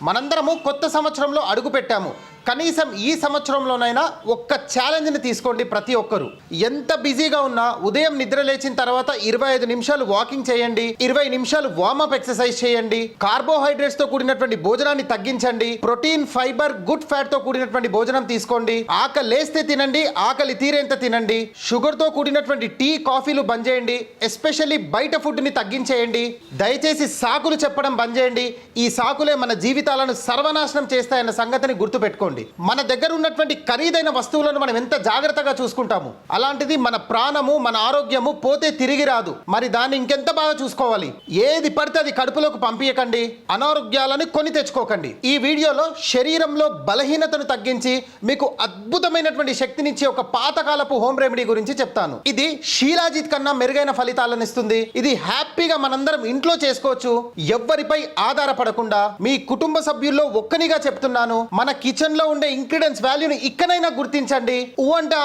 మనందరము కొత్త సంవత్సరంలో అడుగు పెట్టాము. కనీసం ఈ సంవత్సరంలోనైనా ఒక్క ఛాలెంజ్ని తీసుకోండి. ప్రతి ఒక్కరు ఎంత బిజీగా ఉన్నా ఉదయం నిద్ర లేచిన తర్వాత 25 నిమిషాలు వాకింగ్ చేయండి, 20 నిమిషాలు వార్మప్ ఎక్సర్సైజ్ చేయండి, కార్బోహైడ్రేట్స్ తో కూడినటువంటి భోజనాన్ని తగ్గించండి, ప్రోటీన్ ఫైబర్ గుడ్ ఫ్యాట్ తో కూడినటువంటి భోజనం తీసుకోండి, ఆకలి లేస్తే తినండి, ఆకలి తీరేంత తినండి, షుగర్ తో కూడినటువంటి టీ కాఫీలు బంద్ చేయండి, ఎస్పెషల్లీ బయట ఫుడ్ ని తగ్గించేయండి. దయచేసి సాకులు చెప్పడం బంద్ చేయండి. ఈ సాకులే మన జీవితాలను సర్వనాశనం చేస్తాయన్న సంగతిని గుర్తుపెట్టుకోండి. మన దగ్గర ఉన్నటువంటి ఖరీదైన వస్తువులను మనం ఎంత జాగ్రత్తగా చూసుకుంటాము, అలాంటిది మన ప్రాణము మన ఆరోగ్యము పోతే తిరిగి రాదు. మరి దాన్ని ఇంకెంత బాగా చూసుకోవాలి. ఏది పడితే అది కడుపులోకి పంపించకండి, అనారోగ్యాలను కొని తెచ్చుకోకండి. ఈ వీడియోలో శరీరంలో బలహీనతను తగ్గించి మీకు అద్భుతమైనటువంటి శక్తినిచ్చే ఒక పాతకాలపు హోమ్ రెమెడీ గురించి చెప్తాను. ఇది షీలాజిత్ కన్నా మెరుగైన ఫలితాలను ఇస్తుంది. ఇది హ్యాపీగా మనందరం ఇంట్లో చేసుకోవచ్చు, ఎవ్వరిపై ఆధారపడకుండా. మీ కుటుంబ సభ్యుల్లో ఒక్కనిగా చెప్తున్నాను, మన కిచెన్ లో ఉండే ఇంగ్రీడియంట్స్ వాల్యూని ఇక్కడైనా గుర్తించండి.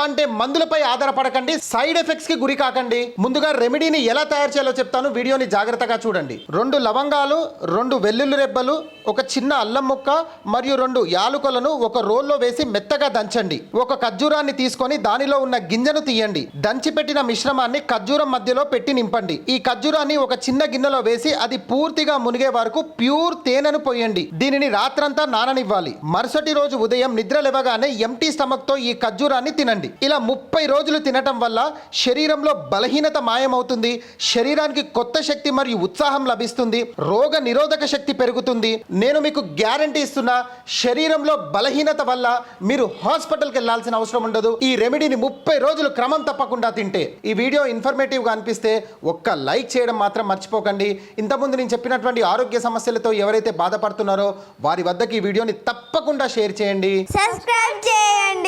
అంటే మందులపై ఆధారపడకండి, సైడ్ ఎఫెక్ట్స్ కి గురి కాకండి. ముందుగా రెమెడీని ఎలా తయారు చేయాలో చెప్తాను, వీడియోని జాగ్రత్తగా చూడండి. 2 లవంగాలు, 2 వెల్లుల్లి రెబ్బలు, ఒక చిన్న అల్లం ముక్క మరియు 2 యాలుకలను ఒక రోల్లో వేసి మెత్తగా దంచండి. ఒక ఖర్జూరాన్ని తీసుకొని దానిలో ఉన్న గింజను తీయండి. దంచి పెట్టిన మిశ్రమాన్ని ఖర్జూరం మధ్యలో పెట్టి నింపండి. ఈ ఖర్జూరాన్ని ఒక చిన్న గిన్నెలో వేసి అది పూర్తిగా మునిగే వరకు ప్యూర్ తేనెను పోయండి. దీనిని రాత్రంతా నాననివ్వాలి. మరుసటి రోజు ఉదయం నిద్ర లేవగానే ఎంటీ స్టమక్ తో ఈ ఖర్జూరాన్ని తినండి. ఇలా 30 రోజులు తినటం వల్ల శరీరంలో బలహీనత మాయమవుతుంది, శరీరానికి కొత్త శక్తి మరియు ఉత్సాహం లభిస్తుంది, రోగ నిరోధక శక్తి పెరుగుతుంది. నేను మీకు గ్యారంటీ ఇస్తున్నా, శరీరంలో బలహీనత వల్ల మీరు హాస్పిటల్కి వెళ్లాల్సిన అవసరం ఉండదు. ఈ రెమెడీని 30 రోజులు క్రమం తప్పకుండా తింటే. ఈ వీడియో ఇన్ఫర్మేటివ్ గా అనిపిస్తే ఒక్క లైక్ చేయడం మాత్రం మర్చిపోకండి. ఇంతకుముందు నేను చెప్పినటువంటి ఆరోగ్య సమస్యలతో ఎవరైతే బాధపడుతున్నారో వారి వద్దకు ఈ వీడియోని తప్పకుండా షేర్ చేయండి. సబ్స్క్రైబ్ చేయండి.